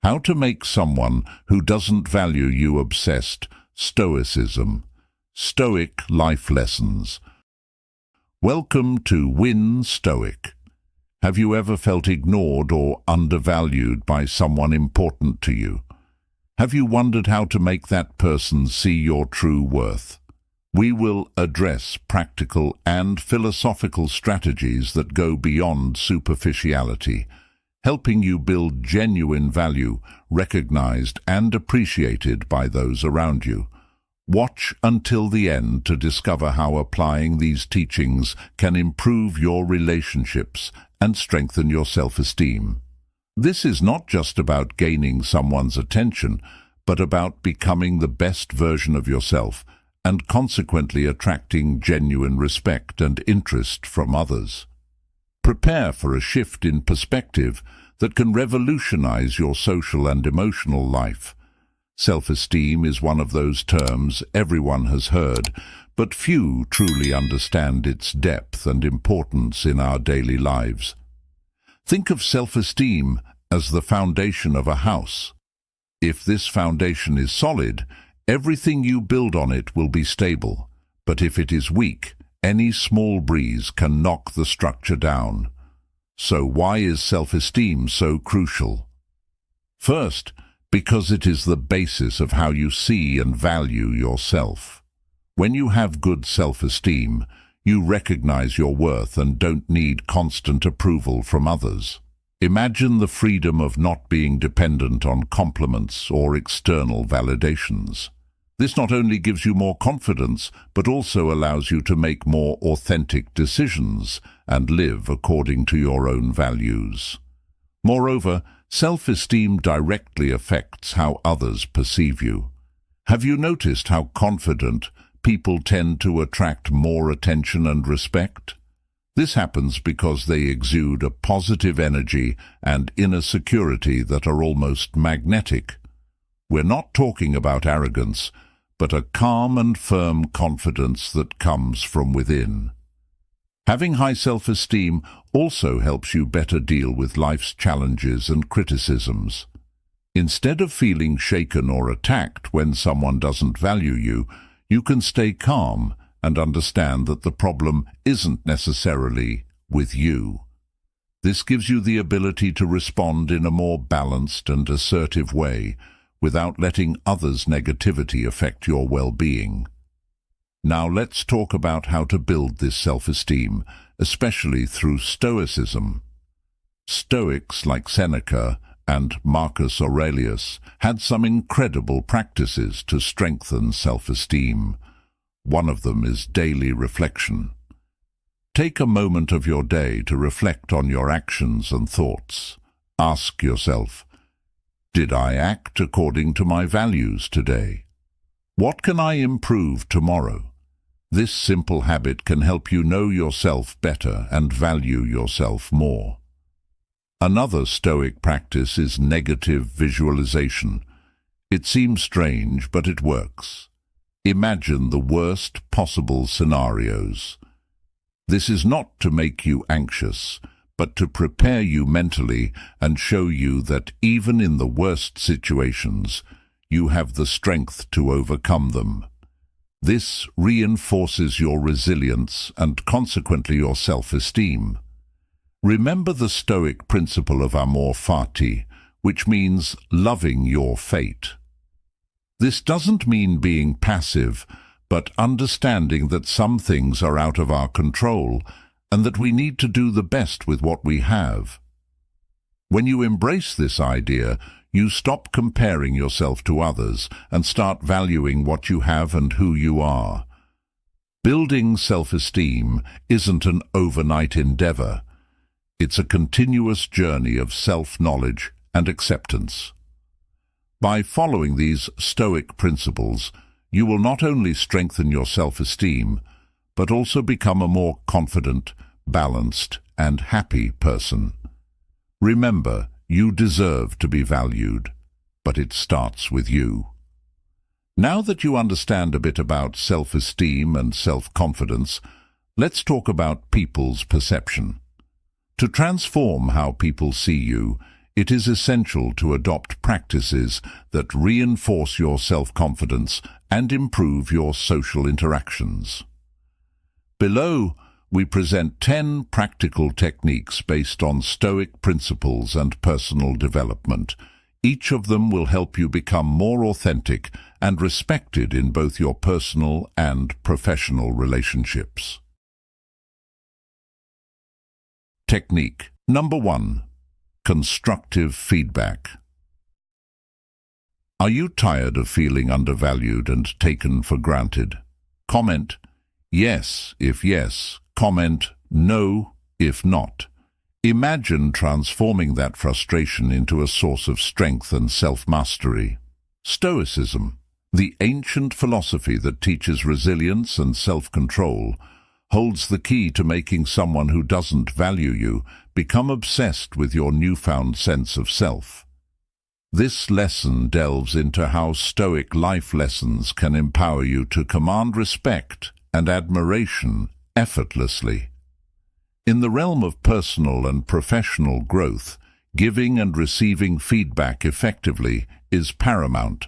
How to make someone who doesn't value you obsessed. Stoicism. Stoic life lessons. Welcome to Win Stoic. Have you ever felt ignored or undervalued by someone important to you? Have you wondered how to make that person see your true worth? We will address practical and philosophical strategies that go beyond superficiality, helping you build genuine value, recognized and appreciated by those around you. Watch until the end to discover how applying these teachings can improve your relationships and strengthen your self-esteem. This is not just about gaining someone's attention, but about becoming the best version of yourself and consequently attracting genuine respect and interest from others. Prepare for a shift in perspective that can revolutionize your social and emotional life. Self-esteem is one of those terms everyone has heard, but few truly understand its depth and importance in our daily lives. Think of self-esteem as the foundation of a house. If this foundation is solid, everything you build on it will be stable, but if it is weak, any small breeze can knock the structure down. So why is self-esteem so crucial? First, because it is the basis of how you see and value yourself. When you have good self-esteem, you recognize your worth and don't need constant approval from others. Imagine the freedom of not being dependent on compliments or external validations. This not only gives you more confidence, but also allows you to make more authentic decisions and live according to your own values. Moreover, self-esteem directly affects how others perceive you. Have you noticed how confident people tend to attract more attention and respect? This happens because they exude a positive energy and inner security that are almost magnetic. We're not talking about arrogance, but a calm and firm confidence that comes from within. Having high self-esteem also helps you better deal with life's challenges and criticisms. Instead of feeling shaken or attacked when someone doesn't value you, you can stay calm and understand that the problem isn't necessarily with you. This gives you the ability to respond in a more balanced and assertive way, without letting others' negativity affect your well-being. Now let's talk about how to build this self-esteem, especially through Stoicism. Stoics like Seneca and Marcus Aurelius had some incredible practices to strengthen self-esteem. One of them is daily reflection. Take a moment of your day to reflect on your actions and thoughts. Ask yourself, did I act according to my values today? What can I improve tomorrow? This simple habit can help you know yourself better and value yourself more. Another Stoic practice is negative visualization. It seems strange, but it works. Imagine the worst possible scenarios. This is not to make you anxious, but to prepare you mentally and show you that even in the worst situations, you have the strength to overcome them. This reinforces your resilience and consequently your self-esteem. Remember the Stoic principle of amor fati, which means loving your fate. This doesn't mean being passive, but understanding that some things are out of our control and that we need to do the best with what we have. When you embrace this idea, you stop comparing yourself to others and start valuing what you have and who you are. Building self-esteem isn't an overnight endeavor. It's a continuous journey of self-knowledge and acceptance. By following these Stoic principles, you will not only strengthen your self-esteem, but also become a more confident, balanced, and happy person. Remember, you deserve to be valued, but it starts with you. Now that you understand a bit about self-esteem and self-confidence, let's talk about people's perception. To transform how people see you, it is essential to adopt practices that reinforce your self-confidence and improve your social interactions. Below, we present 10 practical techniques based on Stoic principles and personal development. Each of them will help you become more authentic and respected in both your personal and professional relationships. Technique number 1. Constructive feedback. Are you tired of feeling undervalued and taken for granted? Comment yes if yes. Comment no if not. Imagine transforming that frustration into a source of strength and self-mastery. Stoicism, the ancient philosophy that teaches resilience and self-control, holds the key to making someone who doesn't value you become obsessed with your newfound sense of self. This lesson delves into how Stoic life lessons can empower you to command respect and admiration effortlessly. In the realm of personal and professional growth, giving and receiving feedback effectively is paramount.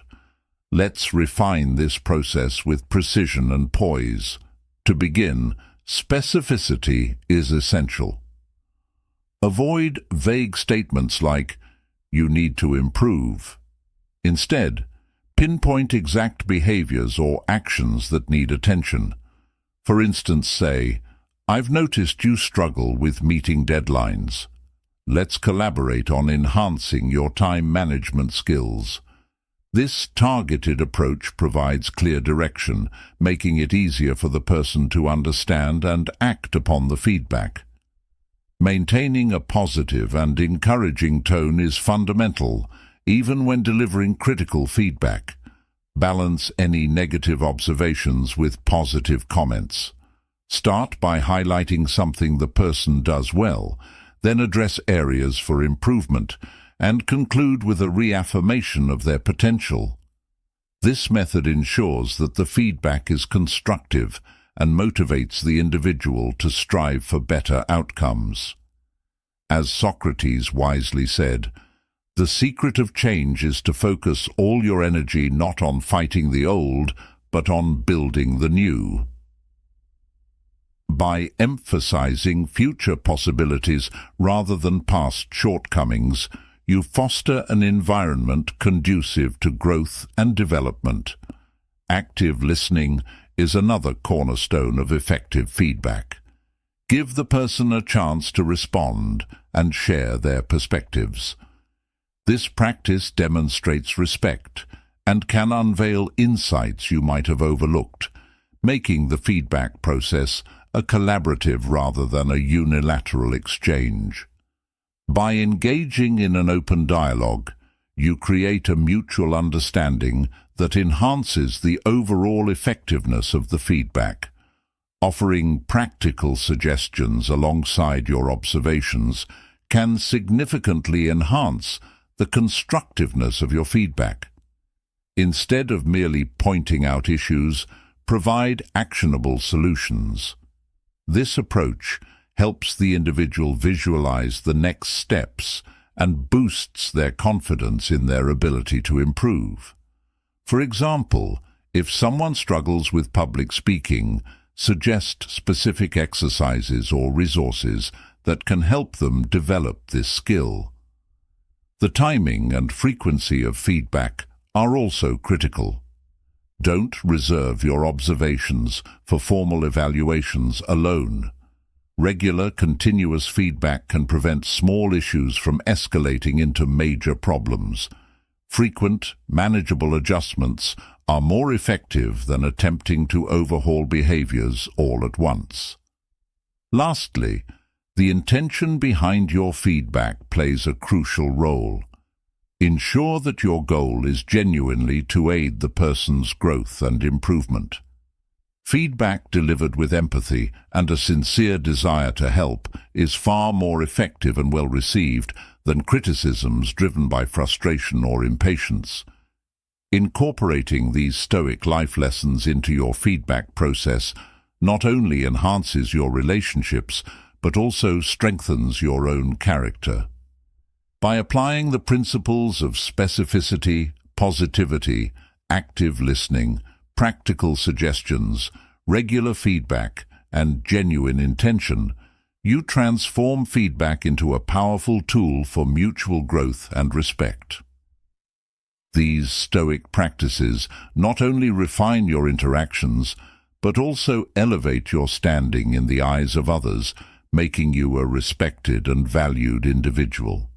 Let's refine this process with precision and poise. To begin, specificity is essential. Avoid vague statements like, "You need to improve." Instead, pinpoint exact behaviors or actions that need attention. For instance, say, "I've noticed you struggle with meeting deadlines. Let's collaborate on enhancing your time management skills." This targeted approach provides clear direction, making it easier for the person to understand and act upon the feedback. Maintaining a positive and encouraging tone is fundamental, even when delivering critical feedback. Balance any negative observations with positive comments. Start by highlighting something the person does well, then address areas for improvement, and conclude with a reaffirmation of their potential. This method ensures that the feedback is constructive and motivates the individual to strive for better outcomes. As Socrates wisely said, "The secret of change is to focus all your energy not on fighting the old, but on building the new." By emphasizing future possibilities rather than past shortcomings, you foster an environment conducive to growth and development. Active listening is another cornerstone of effective feedback. Give the person a chance to respond and share their perspectives. This practice demonstrates respect and can unveil insights you might have overlooked, making the feedback process a collaborative rather than a unilateral exchange. By engaging in an open dialogue, you create a mutual understanding that enhances the overall effectiveness of the feedback. Offering practical suggestions alongside your observations can significantly enhance the constructiveness of your feedback. Instead of merely pointing out issues, provide actionable solutions. This approach helps the individual visualize the next steps and boosts their confidence in their ability to improve. For example, if someone struggles with public speaking, suggest specific exercises or resources that can help them develop this skill. The timing and frequency of feedback are also critical. Don't reserve your observations for formal evaluations alone. Regular, continuous feedback can prevent small issues from escalating into major problems. Frequent, manageable adjustments are more effective than attempting to overhaul behaviors all at once. Lastly, the intention behind your feedback plays a crucial role. Ensure that your goal is genuinely to aid the person's growth and improvement. Feedback delivered with empathy and a sincere desire to help is far more effective and well received than criticisms driven by frustration or impatience. Incorporating these Stoic life lessons into your feedback process not only enhances your relationships, but also strengthens your own character. By applying the principles of specificity, positivity, active listening, practical suggestions, regular feedback, and genuine intention, you transform feedback into a powerful tool for mutual growth and respect. These Stoic practices not only refine your interactions, but also elevate your standing in the eyes of others, making you a respected and valued individual.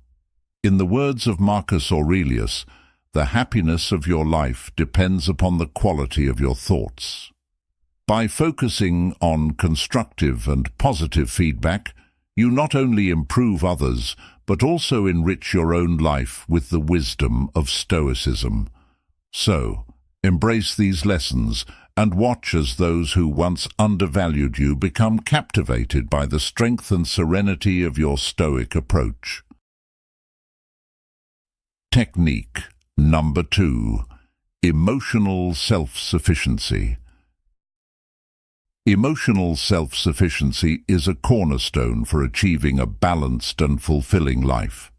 In the words of Marcus Aurelius, the happiness of your life depends upon the quality of your thoughts. By focusing on constructive and positive feedback, you not only improve others, but also enrich your own life with the wisdom of Stoicism. So, embrace these lessons and watch as those who once undervalued you become captivated by the strength and serenity of your Stoic approach. Technique number 2. Emotional self-sufficiency. Emotional self-sufficiency is a cornerstone for achieving a balanced and fulfilling life.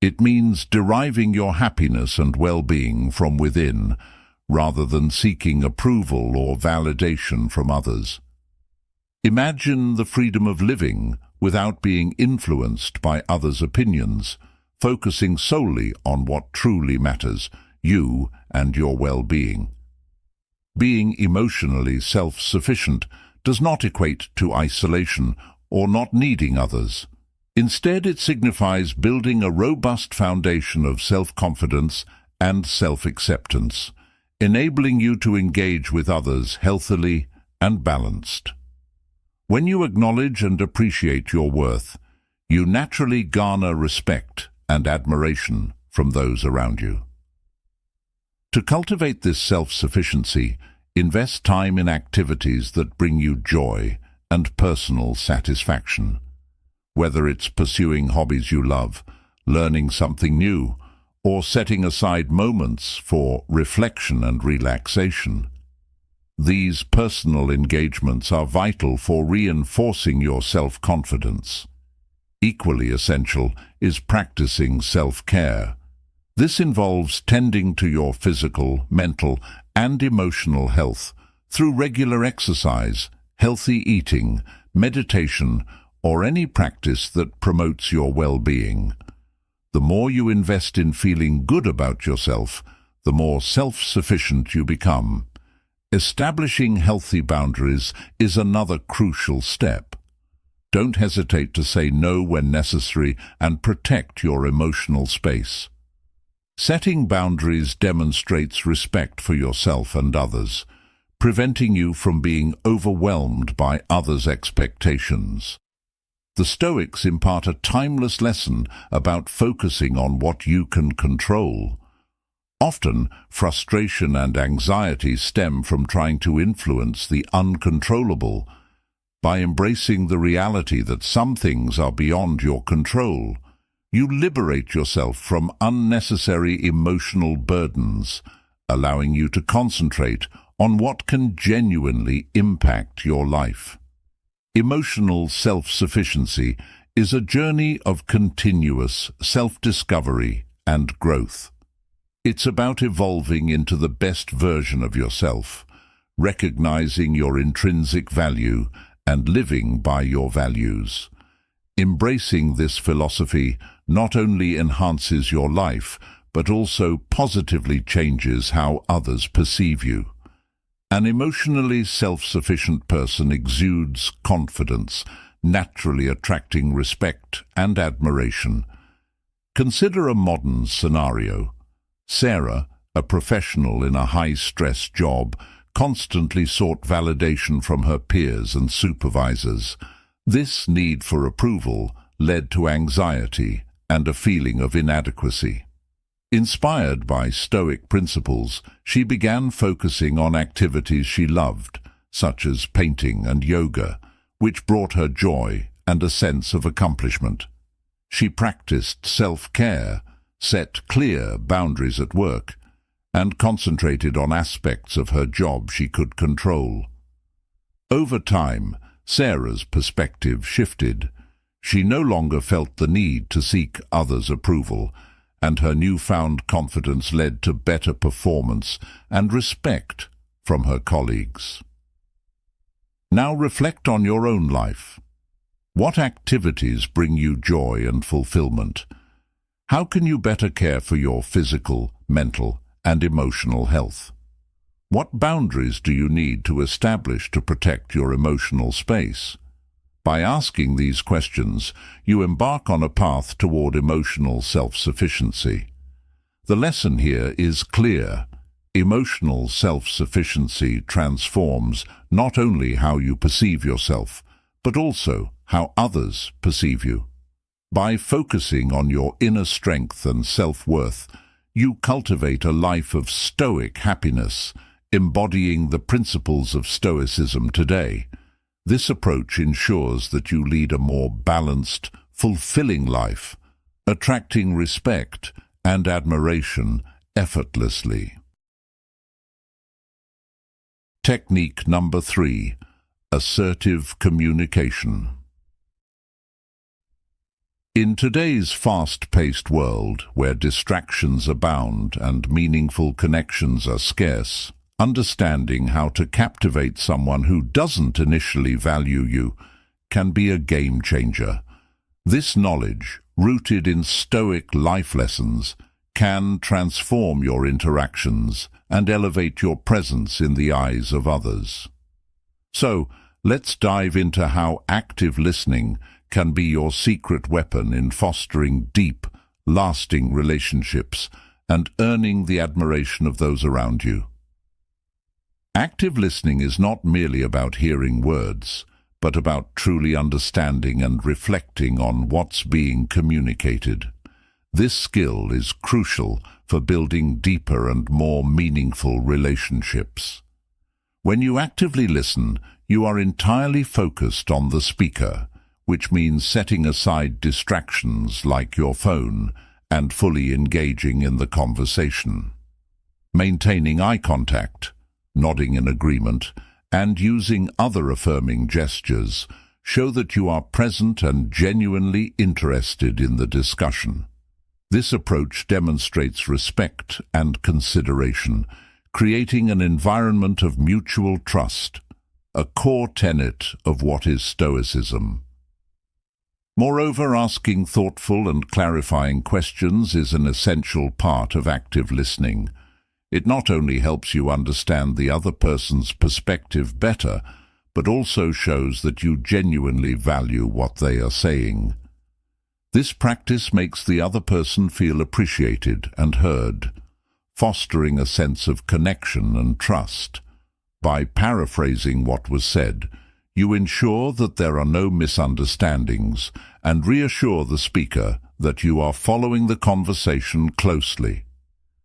It means deriving your happiness and well-being from within, rather than seeking approval or validation from others. Imagine the freedom of living without being influenced by others' opinions, focusing solely on what truly matters, you and your well-being. Being emotionally self-sufficient does not equate to isolation or not needing others. Instead, it signifies building a robust foundation of self-confidence and self-acceptance, enabling you to engage with others healthily and balanced. When you acknowledge and appreciate your worth, you naturally garner respect and admiration from those around you. To cultivate this self-sufficiency, invest time in activities that bring you joy and personal satisfaction. Whether it's pursuing hobbies you love, learning something new, or setting aside moments for reflection and relaxation. These personal engagements are vital for reinforcing your self-confidence. Equally essential is practicing self-care. This involves tending to your physical, mental, and emotional health through regular exercise, healthy eating, meditation, or any practice that promotes your well-being. The more you invest in feeling good about yourself, the more self-sufficient you become. Establishing healthy boundaries is another crucial step. Don't hesitate to say no when necessary and protect your emotional space. Setting boundaries demonstrates respect for yourself and others, preventing you from being overwhelmed by others' expectations. The Stoics impart a timeless lesson about focusing on what you can control. Often, frustration and anxiety stem from trying to influence the uncontrollable. By embracing the reality that some things are beyond your control, you liberate yourself from unnecessary emotional burdens, allowing you to concentrate on what can genuinely impact your life. Emotional self-sufficiency is a journey of continuous self-discovery and growth. It's about evolving into the best version of yourself, recognizing your intrinsic value and living by your values. Embracing this philosophy not only enhances your life, but also positively changes how others perceive you. An emotionally self-sufficient person exudes confidence, naturally attracting respect and admiration. Consider a modern scenario. Sarah, a professional in a high-stress job, constantly sought validation from her peers and supervisors. This need for approval led to anxiety and a feeling of inadequacy. Inspired by Stoic principles, she began focusing on activities she loved, such as painting and yoga, which brought her joy and a sense of accomplishment. She practiced self-care, set clear boundaries at work, and concentrated on aspects of her job she could control. Over time, Sarah's perspective shifted. She no longer felt the need to seek others' approval, and her newfound confidence led to better performance and respect from her colleagues. Now reflect on your own life. What activities bring you joy and fulfillment? How can you better care for your physical, mental, and emotional health? What boundaries do you need to establish to protect your emotional space? By asking these questions, you embark on a path toward emotional self-sufficiency. The lesson here is clear. Emotional self-sufficiency transforms not only how you perceive yourself, but also how others perceive you. By focusing on your inner strength and self-worth, you cultivate a life of stoic happiness, embodying the principles of Stoicism today. This approach ensures that you lead a more balanced, fulfilling life, attracting respect and admiration effortlessly. Technique number 3. Assertive communication. In today's fast-paced world, where distractions abound and meaningful connections are scarce, understanding how to captivate someone who doesn't initially value you can be a game changer. This knowledge, rooted in Stoic life lessons, can transform your interactions and elevate your presence in the eyes of others. So, let's dive into how active listening can be your secret weapon in fostering deep, lasting relationships and earning the admiration of those around you. Active listening is not merely about hearing words, but about truly understanding and reflecting on what's being communicated. This skill is crucial for building deeper and more meaningful relationships. When you actively listen, you are entirely focused on the speaker, which means setting aside distractions like your phone and fully engaging in the conversation. Maintaining eye contact, nodding in agreement, and using other affirming gestures show that you are present and genuinely interested in the discussion. This approach demonstrates respect and consideration, creating an environment of mutual trust, a core tenet of what is Stoicism. Moreover, asking thoughtful and clarifying questions is an essential part of active listening. It not only helps you understand the other person's perspective better, but also shows that you genuinely value what they are saying. This practice makes the other person feel appreciated and heard, fostering a sense of connection and trust. By paraphrasing what was said, you ensure that there are no misunderstandings and reassure the speaker that you are following the conversation closely.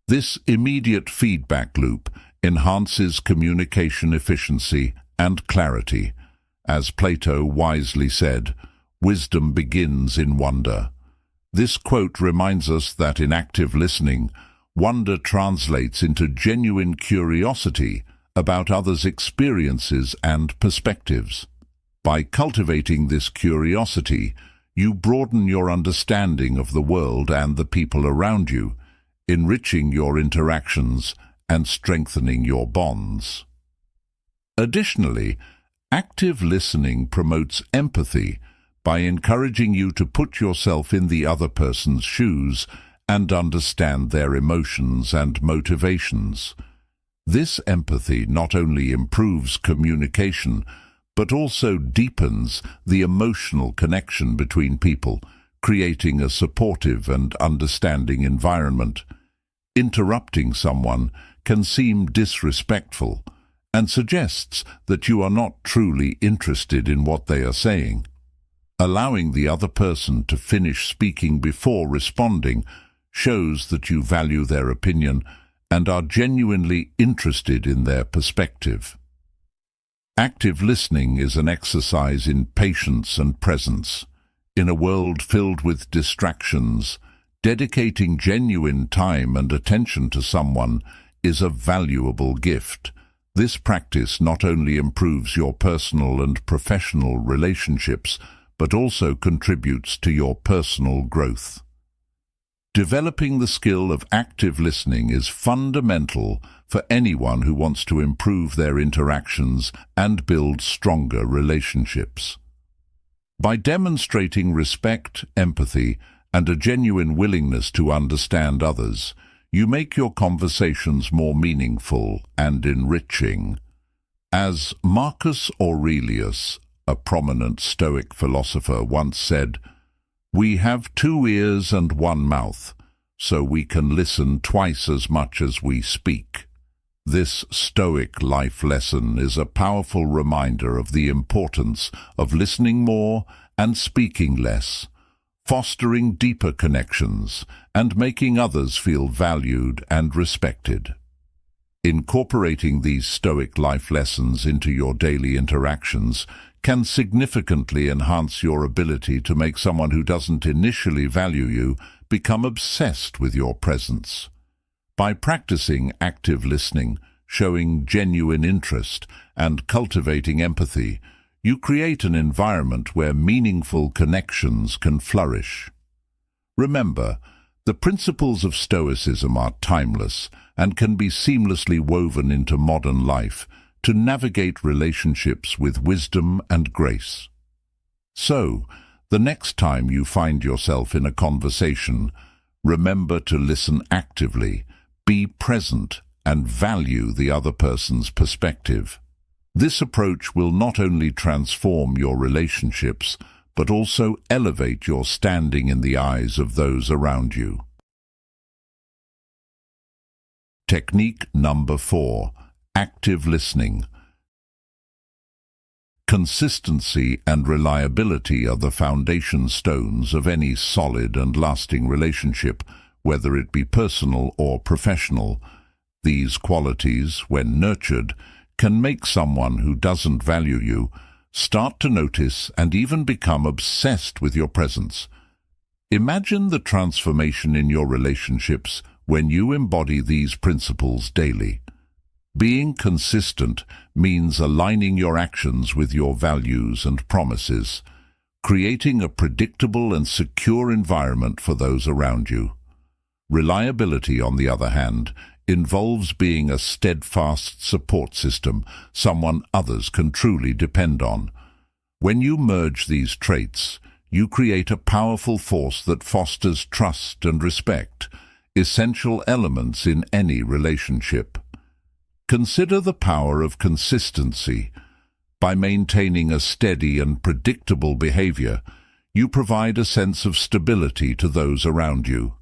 This immediate feedback loop enhances communication efficiency and clarity. As Plato wisely said, "Wisdom begins in wonder." This quote reminds us that in active listening, wonder translates into genuine curiosity about others' experiences and perspectives. By cultivating this curiosity, you broaden your understanding of the world and the people around you, enriching your interactions and strengthening your bonds. Additionally, active listening promotes empathy by encouraging you to put yourself in the other person's shoes and understand their emotions and motivations. This empathy not only improves communication, but also deepens the emotional connection between people, creating a supportive and understanding environment. Interrupting someone can seem disrespectful and suggests that you are not truly interested in what they are saying. Allowing the other person to finish speaking before responding shows that you value their opinion and are genuinely interested in their perspective. Active listening is an exercise in patience and presence. In a world filled with distractions, dedicating genuine time and attention to someone is a valuable gift. This practice not only improves your personal and professional relationships, but also contributes to your personal growth. Developing the skill of active listening is fundamental for anyone who wants to improve their interactions and build stronger relationships. By demonstrating respect, empathy, and a genuine willingness to understand others, you make your conversations more meaningful and enriching. As Marcus Aurelius, a prominent Stoic philosopher, once said, "We have 2 ears and 1 mouth, so we can listen twice as much as we speak." This Stoic life lesson is a powerful reminder of the importance of listening more and speaking less, fostering deeper connections and making others feel valued and respected. Incorporating these Stoic life lessons into your daily interactions can significantly enhance your ability to make someone who doesn't initially value you become obsessed with your presence. By practicing active listening, showing genuine interest, and cultivating empathy, you create an environment where meaningful connections can flourish. Remember, the principles of Stoicism are timeless and can be seamlessly woven into modern life to navigate relationships with wisdom and grace. So, the next time you find yourself in a conversation, remember to listen actively, be present, and value the other person's perspective. This approach will not only transform your relationships, but also elevate your standing in the eyes of those around you. Technique number 4. Active listening. Consistency and reliability are the foundation stones of any solid and lasting relationship, whether it be personal or professional. These qualities, when nurtured, can make someone who doesn't value you start to notice and even become obsessed with your presence. Imagine the transformation in your relationships when you embody these principles daily. Being consistent means aligning your actions with your values and promises, creating a predictable and secure environment for those around you. Reliability, on the other hand, involves being a steadfast support system, someone others can truly depend on. When you merge these traits, you create a powerful force that fosters trust and respect, essential elements in any relationship. Consider the power of consistency. By maintaining a steady and predictable behavior, you provide a sense of stability to those around you.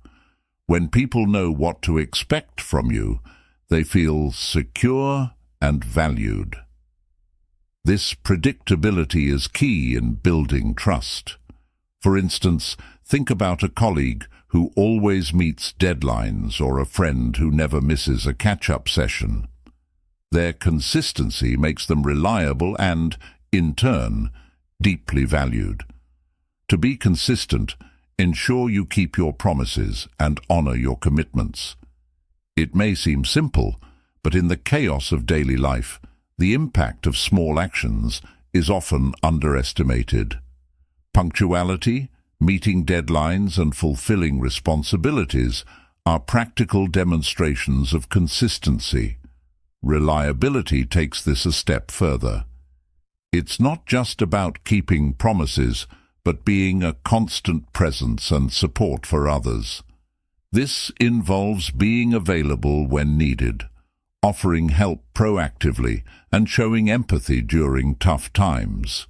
When people know what to expect from you, they feel secure and valued. This predictability is key in building trust. For instance, think about a colleague who always meets deadlines or a friend who never misses a catch-up session. Their consistency makes them reliable and, in turn, deeply valued. To be consistent, ensure you keep your promises and honor your commitments. It may seem simple, but in the chaos of daily life, the impact of small actions is often underestimated. Punctuality, meeting deadlines, and fulfilling responsibilities are practical demonstrations of consistency. Reliability takes this a step further. It's not just about keeping promises, but being a constant presence and support for others. This involves being available when needed, offering help proactively, and showing empathy during tough times.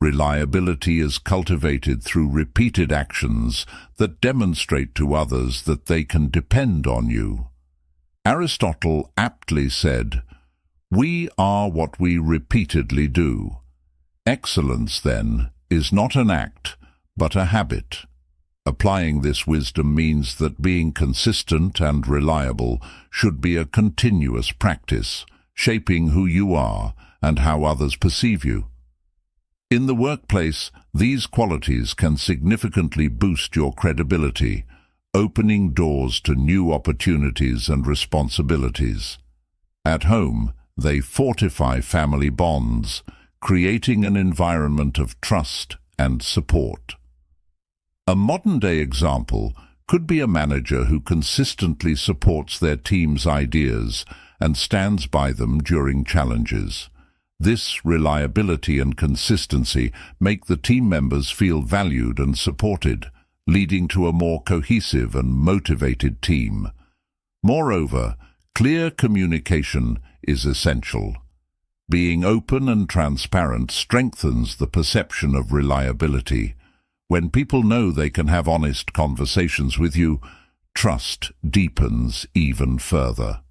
Reliability is cultivated through repeated actions that demonstrate to others that they can depend on you. Aristotle aptly said, "We are what we repeatedly do." Excellence, then, is not an act, but a habit. Applying this wisdom means that being consistent and reliable should be a continuous practice, shaping who you are and how others perceive you. In the workplace, these qualities can significantly boost your credibility, opening doors to new opportunities and responsibilities. At home, they fortify family bonds, creating an environment of trust and support. A modern-day example could be a manager who consistently supports their team's ideas and stands by them during challenges. This reliability and consistency make the team members feel valued and supported, leading to a more cohesive and motivated team. Moreover, clear communication is essential. Being open and transparent strengthens the perception of reliability. When people know they can have honest conversations with you, trust deepens even further.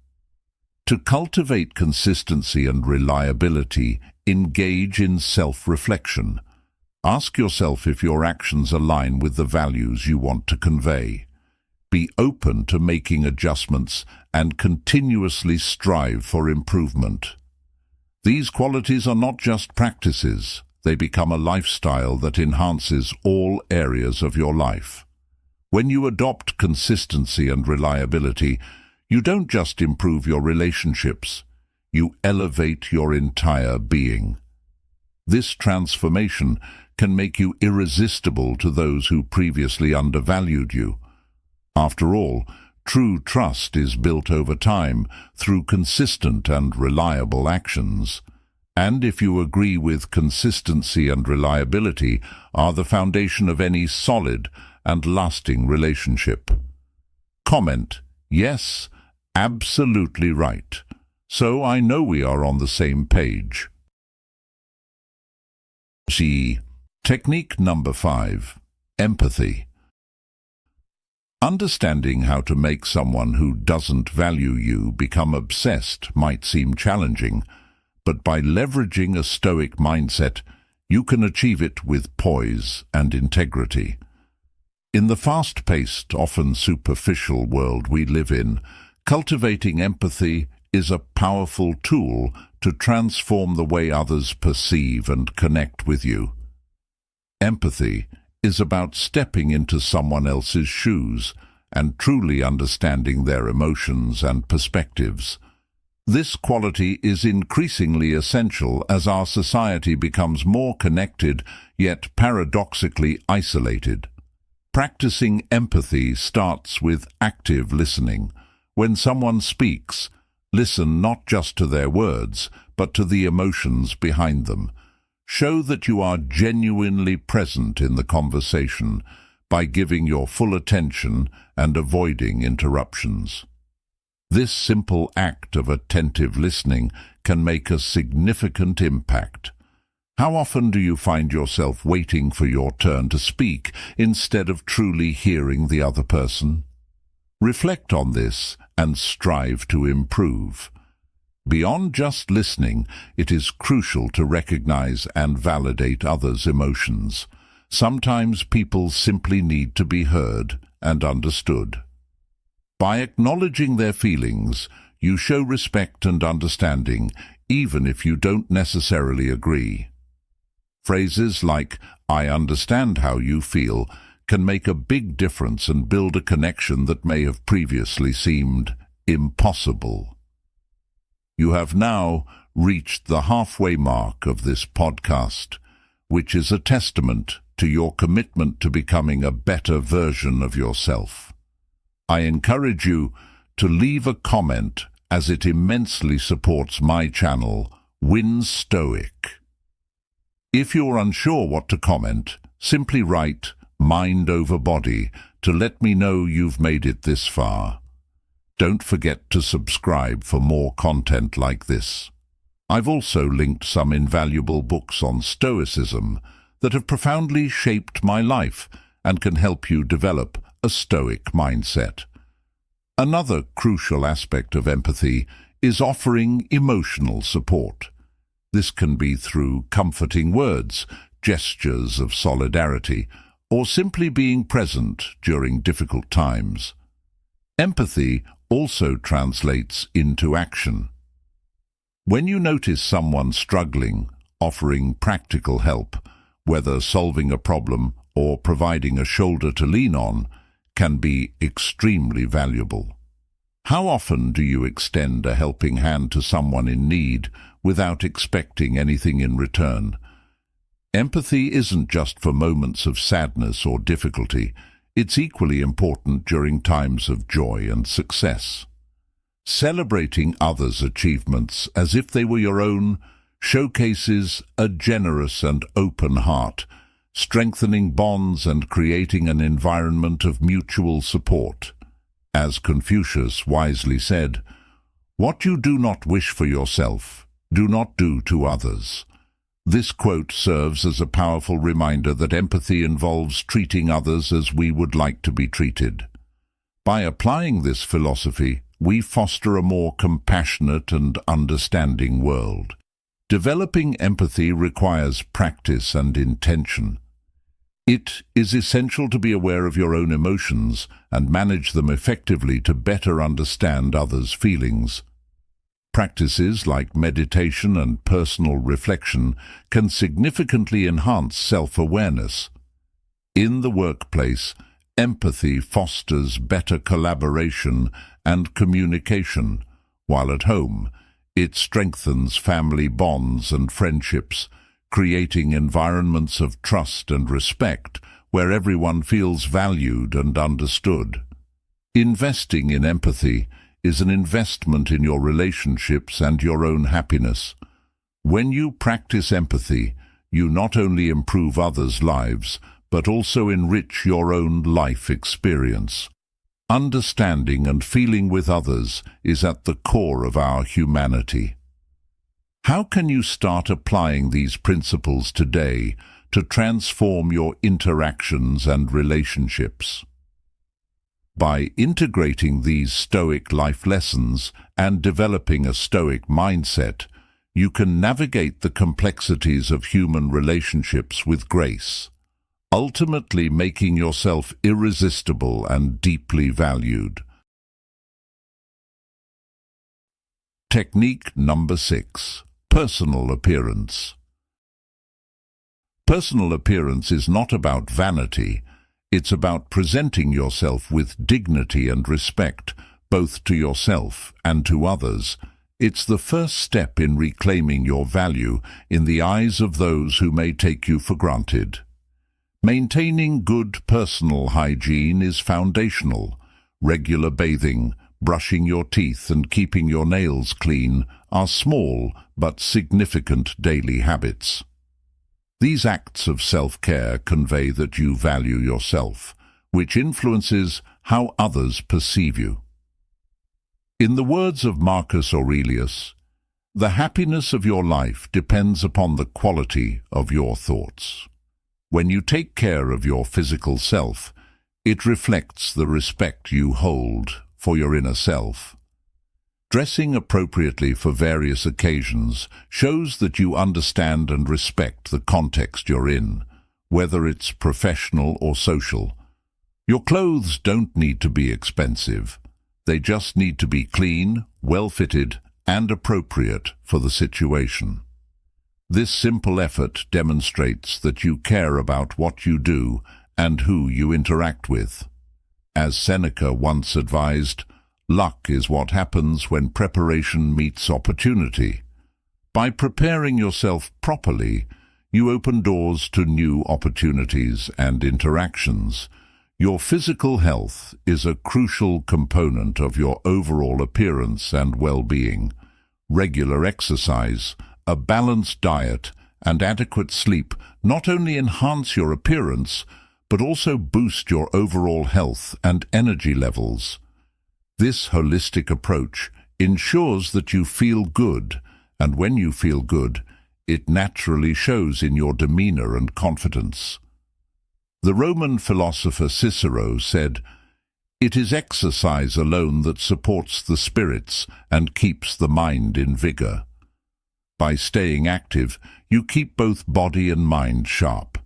To cultivate consistency and reliability, engage in self-reflection. Ask yourself if your actions align with the values you want to convey. Be open to making adjustments and continuously strive for improvement. These qualities are not just practices. They become a lifestyle that enhances all areas of your life. When you adopt consistency and reliability, you don't just improve your relationships, you elevate your entire being. This transformation can make you irresistible to those who previously undervalued you. After all, true trust is built over time through consistent and reliable actions. And if you agree with consistency and reliability are the foundation of any solid and lasting relationship. Comment, yes, absolutely right. So I know we are on the same page. C. Technique number 5. Empathy. Understanding how to make someone who doesn't value you become obsessed might seem challenging, but by leveraging a Stoic mindset, you can achieve it with poise and integrity. In the fast-paced, often superficial world we live in, cultivating empathy is a powerful tool to transform the way others perceive and connect with you. Empathy is about stepping into someone else's shoes and truly understanding their emotions and perspectives. This quality is increasingly essential as our society becomes more connected, yet paradoxically isolated. Practicing empathy starts with active listening. When someone speaks, listen not just to their words, but to the emotions behind them. Show that you are genuinely present in the conversation by giving your full attention and avoiding interruptions. This simple act of attentive listening can make a significant impact. How often do you find yourself waiting for your turn to speak instead of truly hearing the other person? Reflect on this and strive to improve. Beyond just listening, it is crucial to recognize and validate others' emotions. Sometimes people simply need to be heard and understood. By acknowledging their feelings, you show respect and understanding, even if you don't necessarily agree. Phrases like, "I understand how you feel," can make a big difference and build a connection that may have previously seemed impossible. You have now reached the halfway mark of this podcast, which is a testament to your commitment to becoming a better version of yourself. I encourage you to leave a comment as it immensely supports my channel, Win Stoic. If you're unsure what to comment, simply write "mind over body" to let me know you've made it this far. Don't forget to subscribe for more content like this. I've also linked some invaluable books on Stoicism that have profoundly shaped my life and can help you develop a Stoic mindset. Another crucial aspect of empathy is offering emotional support. This can be through comforting words, gestures of solidarity, or simply being present during difficult times. Empathy also translates into action. When you notice someone struggling, offering practical help, whether solving a problem or providing a shoulder to lean on, can be extremely valuable. How often do you extend a helping hand to someone in need without expecting anything in return? Empathy isn't just for moments of sadness or difficulty. It's equally important during times of joy and success. Celebrating others' achievements as if they were your own showcases a generous and open heart, strengthening bonds and creating an environment of mutual support. As Confucius wisely said, "What you do not wish for yourself, do not do to others." This quote serves as a powerful reminder that empathy involves treating others as we would like to be treated. By applying this philosophy, we foster a more compassionate and understanding world. Developing empathy requires practice and intention. It is essential to be aware of your own emotions and manage them effectively to better understand others' feelings. Practices like meditation and personal reflection can significantly enhance self-awareness. In the workplace, empathy fosters better collaboration and communication, while at home, it strengthens family bonds and friendships, creating environments of trust and respect where everyone feels valued and understood. Investing in empathy is an investment in your relationships and your own happiness. When you practice empathy, you not only improve others' lives, but also enrich your own life experience. Understanding and feeling with others is at the core of our humanity. How can you start applying these principles today to transform your interactions and relationships? By integrating these Stoic life lessons and developing a Stoic mindset, you can navigate the complexities of human relationships with grace, ultimately making yourself irresistible and deeply valued. Technique number 6. Personal appearance. Personal appearance is not about vanity. It's about presenting yourself with dignity and respect, both to yourself and to others. It's the first step in reclaiming your value in the eyes of those who may take you for granted. Maintaining good personal hygiene is foundational. Regular bathing, brushing your teeth and keeping your nails clean are small but significant daily habits. These acts of self-care convey that you value yourself, which influences how others perceive you. In the words of Marcus Aurelius, "The happiness of your life depends upon the quality of your thoughts." When you take care of your physical self, it reflects the respect you hold for your inner self. Dressing appropriately for various occasions shows that you understand and respect the context you're in, whether it's professional or social. Your clothes don't need to be expensive. They just need to be clean, well-fitted, and appropriate for the situation. This simple effort demonstrates that you care about what you do and who you interact with. As Seneca once advised, luck is what happens when preparation meets opportunity. By preparing yourself properly, you open doors to new opportunities and interactions. Your physical health is a crucial component of your overall appearance and well-being. Regular exercise, a balanced diet, and adequate sleep not only enhance your appearance, but also boost your overall health and energy levels. This holistic approach ensures that you feel good, and when you feel good, it naturally shows in your demeanor and confidence. The Roman philosopher Cicero said, "It is exercise alone that supports the spirits and keeps the mind in vigor." By staying active, you keep both body and mind sharp.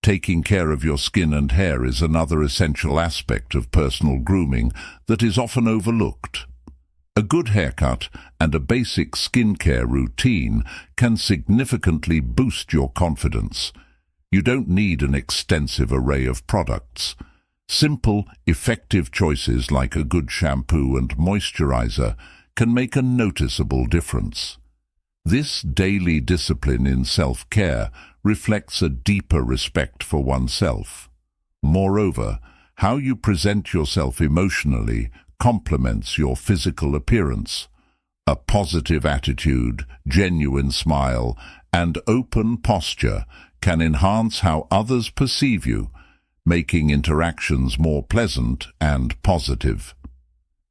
Taking care of your skin and hair is another essential aspect of personal grooming that is often overlooked. A good haircut and a basic skincare routine can significantly boost your confidence. You don't need an extensive array of products. Simple, effective choices like a good shampoo and moisturizer can make a noticeable difference. This daily discipline in self-care reflects a deeper respect for oneself. Moreover, how you present yourself emotionally complements your physical appearance. A positive attitude, genuine smile, and open posture can enhance how others perceive you, making interactions more pleasant and positive.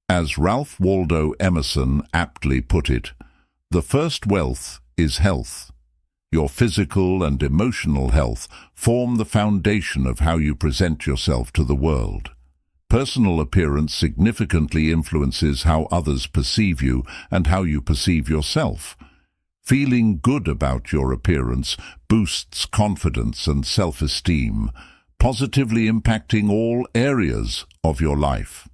As Ralph Waldo Emerson aptly put it, the first wealth is health. Your physical and emotional health form the foundation of how you present yourself to the world. Personal appearance significantly influences how others perceive you and how you perceive yourself. Feeling good about your appearance boosts confidence and self-esteem, positively impacting all areas of your life.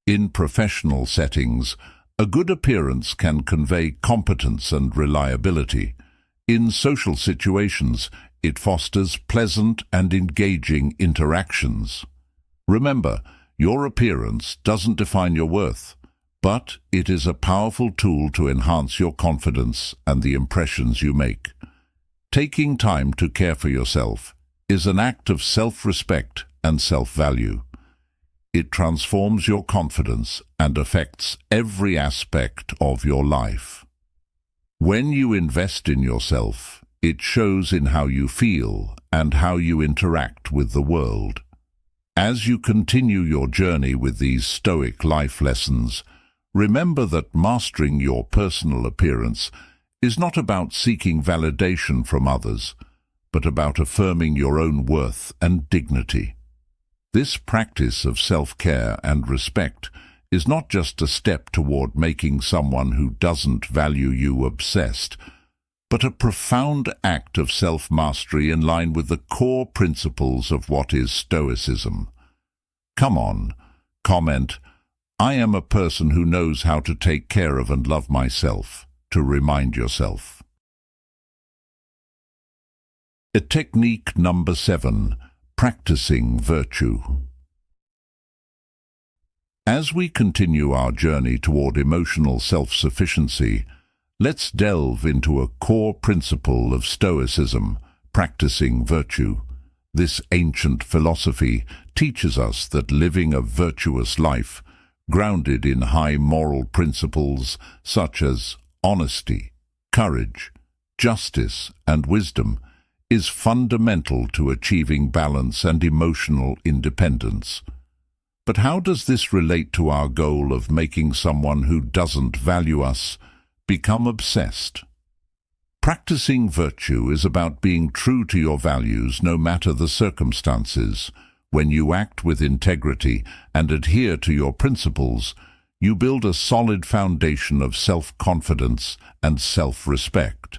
In professional settings, a good appearance can convey competence and reliability. In social situations, it fosters pleasant and engaging interactions. Remember, your appearance doesn't define your worth, but it is a powerful tool to enhance your confidence and the impressions you make. Taking time to care for yourself is an act of self-respect and self-value. It transforms your confidence and affects every aspect of your life. When you invest in yourself, it shows in how you feel and how you interact with the world. As you continue your journey with these Stoic life lessons, remember that mastering your personal appearance is not about seeking validation from others, but about affirming your own worth and dignity. This practice of self-care and respect is not just a step toward making someone who doesn't value you obsessed, but a profound act of self-mastery in line with the core principles of what is Stoicism. Come on, comment, "I am a person who knows how to take care of and love myself," to remind yourself. Technique number 7. Practicing virtue. As we continue our journey toward emotional self-sufficiency, let's delve into a core principle of Stoicism, practicing virtue. This ancient philosophy teaches us that living a virtuous life, grounded in high moral principles such as honesty, courage, justice, and wisdom, is fundamental to achieving balance and emotional independence. But how does this relate to our goal of making someone who doesn't value us become obsessed? Practicing virtue is about being true to your values no matter the circumstances. When you act with integrity and adhere to your principles, you build a solid foundation of self-confidence and self-respect.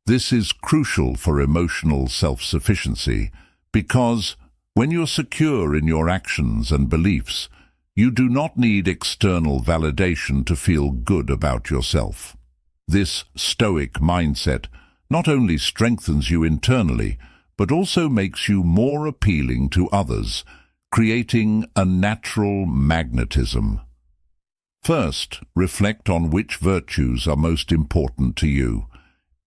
This is crucial for emotional self-sufficiency because, when you're secure in your actions and beliefs, you do not need external validation to feel good about yourself. This Stoic mindset not only strengthens you internally, but also makes you more appealing to others, creating a natural magnetism. First, reflect on which virtues are most important to you.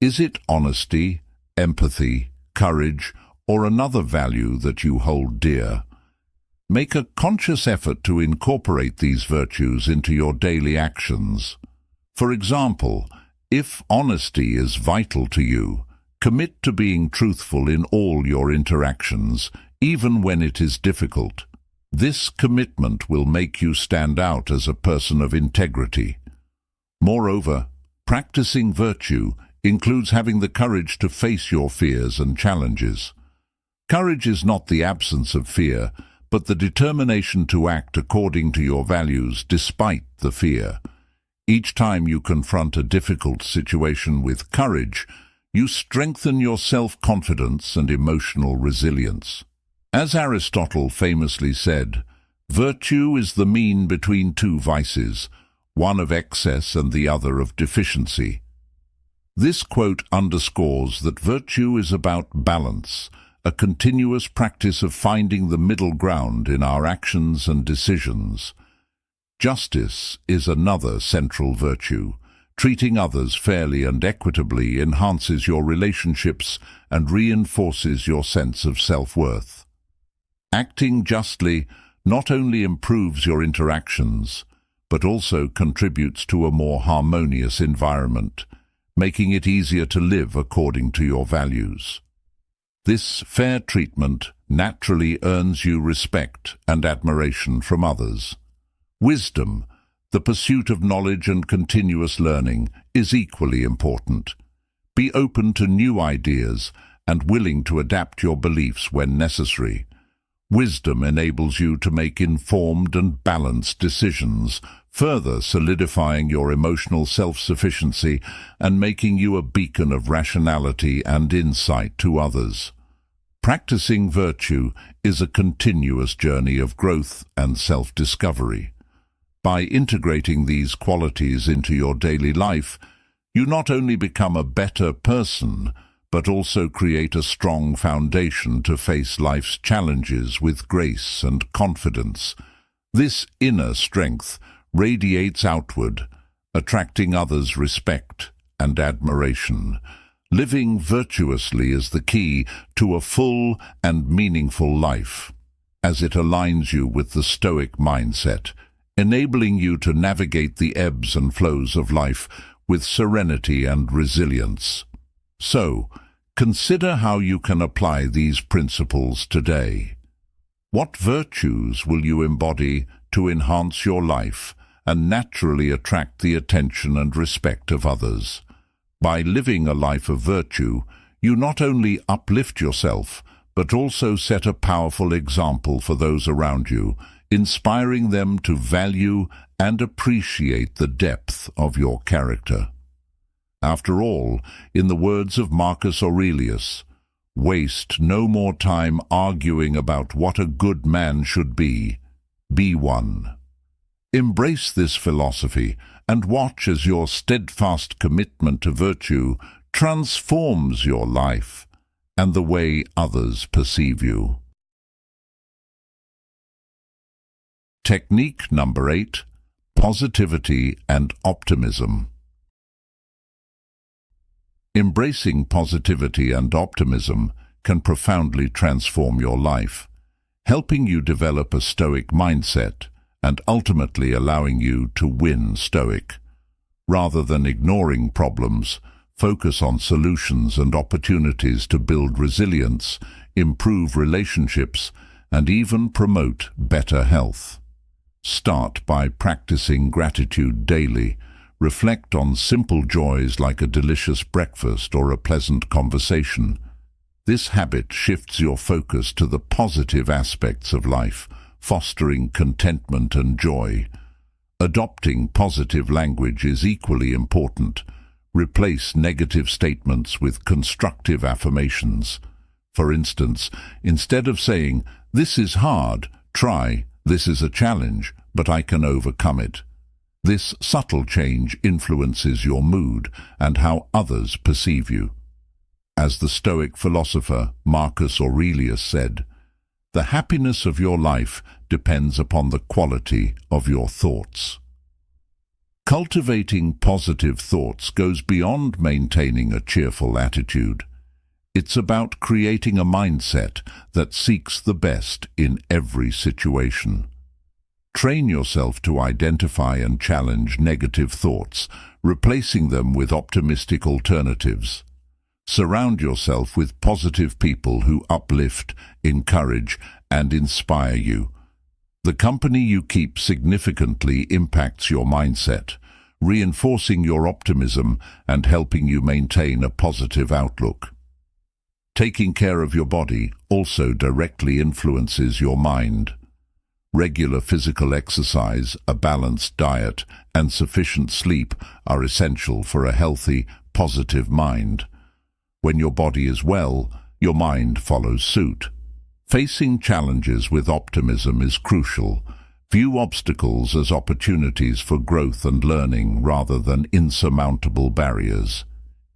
Is it honesty, empathy, courage, or another value that you hold dear? Make a conscious effort to incorporate these virtues into your daily actions. For example, if honesty is vital to you, commit to being truthful in all your interactions, even when it is difficult. This commitment will make you stand out as a person of integrity. Moreover, practicing virtue includes having the courage to face your fears and challenges. Courage is not the absence of fear, but the determination to act according to your values despite the fear. Each time you confront a difficult situation with courage, you strengthen your self-confidence and emotional resilience. As Aristotle famously said, virtue is the mean between two vices, one of excess and the other of deficiency. This quote underscores that virtue is about balance, a continuous practice of finding the middle ground in our actions and decisions. Justice is another central virtue, Treating others fairly and equitably enhances your relationships and reinforces your sense of self-worth. Acting justly not only improves your interactions, but also contributes to a more harmonious environment, making it easier to live according to your values. This fair treatment naturally earns you respect and admiration from others. Wisdom, the pursuit of knowledge and continuous learning, is equally important. Be open to new ideas and willing to adapt your beliefs when necessary. Wisdom enables you to make informed and balanced decisions, further solidifying your emotional self-sufficiency and making you a beacon of rationality and insight to others. Practicing virtue is a continuous journey of growth and self-discovery. By integrating these qualities into your daily life, you not only become a better person, but also create a strong foundation to face life's challenges with grace and confidence. This inner strength radiates outward, attracting others' respect and admiration. Living virtuously is the key to a full and meaningful life, as it aligns you with the Stoic mindset, enabling you to navigate the ebbs and flows of life with serenity and resilience. So, consider how you can apply these principles today. What virtues will you embody to enhance your life and naturally attract the attention and respect of others? By living a life of virtue, you not only uplift yourself, but also set a powerful example for those around you, inspiring them to value and appreciate the depth of your character. After all, in the words of Marcus Aurelius, waste no more time arguing about what a good man should be one. Embrace this philosophy and watch as your steadfast commitment to virtue transforms your life and the way others perceive you. Technique number 8: positivity and optimism. Embracing positivity and optimism can profoundly transform your life, helping you develop a Stoic mindset and ultimately allowing you to win Stoic. Rather than ignoring problems, focus on solutions and opportunities to build resilience, improve relationships, and even promote better health. Start by practicing gratitude daily. Reflect on simple joys like a delicious breakfast or a pleasant conversation. This habit shifts your focus to the positive aspects of life, fostering contentment and joy. Adopting positive language is equally important. Replace negative statements with constructive affirmations. For instance, instead of saying, "This is hard," try, "This is a challenge, but I can overcome it." This subtle change influences your mood and how others perceive you. As the Stoic philosopher Marcus Aurelius said, "The happiness of your life depends upon the quality of your thoughts." Cultivating positive thoughts goes beyond maintaining a cheerful attitude. It's about creating a mindset that seeks the best in every situation. Train yourself to identify and challenge negative thoughts, replacing them with optimistic alternatives. Surround yourself with positive people who uplift, encourage, and inspire you. The company you keep significantly impacts your mindset, reinforcing your optimism and helping you maintain a positive outlook. Taking care of your body also directly influences your mind. Regular physical exercise, a balanced diet, and sufficient sleep are essential for a healthy, positive mind. When your body is well, your mind follows suit. Facing challenges with optimism is crucial. View obstacles as opportunities for growth and learning rather than insurmountable barriers.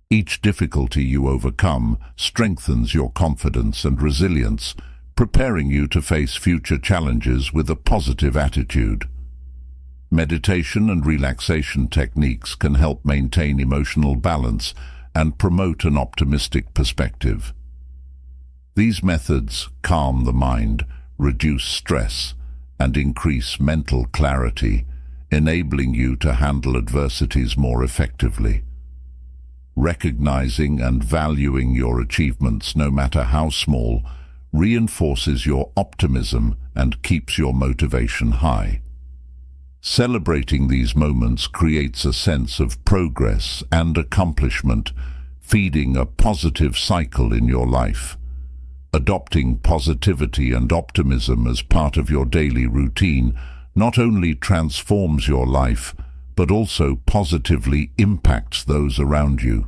Each difficulty you overcome strengthens your confidence and resilience, preparing you to face future challenges with a positive attitude. Meditation and relaxation techniques can help maintain emotional balance and promote an optimistic perspective. These methods calm the mind, reduce stress, and increase mental clarity, enabling you to handle adversities more effectively. Recognizing and valuing your achievements, no matter how small, reinforces your optimism and keeps your motivation high. Celebrating these moments creates a sense of progress and accomplishment, feeding a positive cycle in your life. Adopting positivity and optimism as part of your daily routine not only transforms your life, but also positively impacts those around you.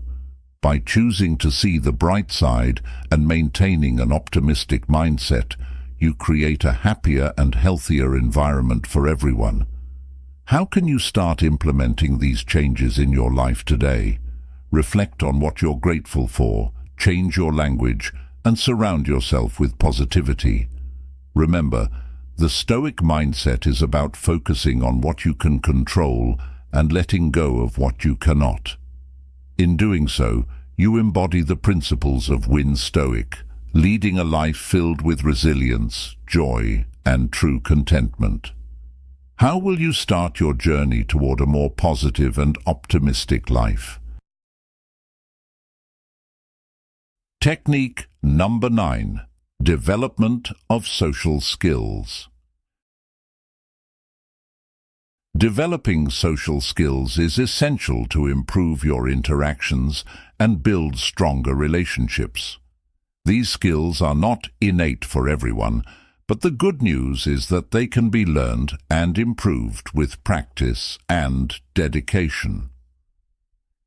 By choosing to see the bright side and maintaining an optimistic mindset, you create a happier and healthier environment for everyone. How can you start implementing these changes in your life today? Reflect on what you're grateful for, change your language, and surround yourself with positivity. Remember, the Stoic mindset is about focusing on what you can control and letting go of what you cannot. In doing so, you embody the principles of Win Stoic, leading a life filled with resilience, joy, and true contentment. How will you start your journey toward a more positive and optimistic life? Technique number 9. Development of social skills. Developing social skills is essential to improve your interactions and build stronger relationships. These skills are not innate for everyone, but the good news is that they can be learned and improved with practice and dedication.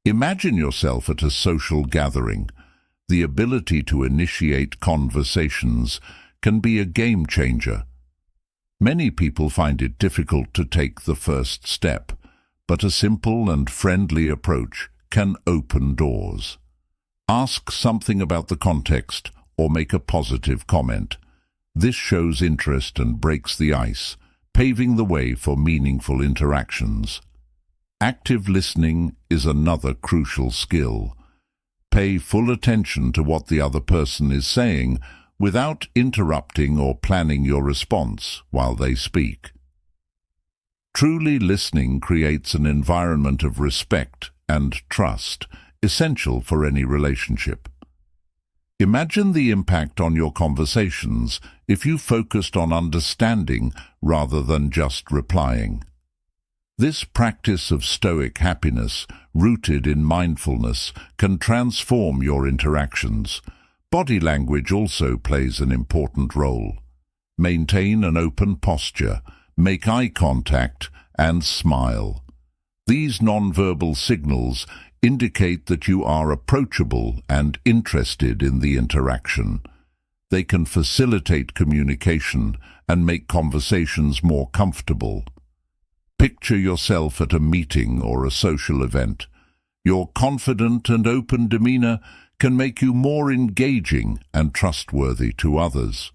Imagine yourself at a social gathering. The ability to initiate conversations can be a game changer. Many people find it difficult to take the first step, but a simple and friendly approach can open doors. Ask something about the context or make a positive comment. This shows interest and breaks the ice, paving the way for meaningful interactions. Active listening is another crucial skill. Pay full attention to what the other person is saying without interrupting or planning your response while they speak. Truly listening creates an environment of respect and trust, essential for any relationship. Imagine the impact on your conversations if you focused on understanding rather than just replying. This practice of Stoic happiness, rooted in mindfulness, can transform your interactions. Body language also plays an important role. Maintain an open posture, make eye contact, and smile. These nonverbal signals indicate that you are approachable and interested in the interaction. They can facilitate communication and make conversations more comfortable. Picture yourself at a meeting or a social event. Your confident and open demeanor can make you more engaging and trustworthy to others.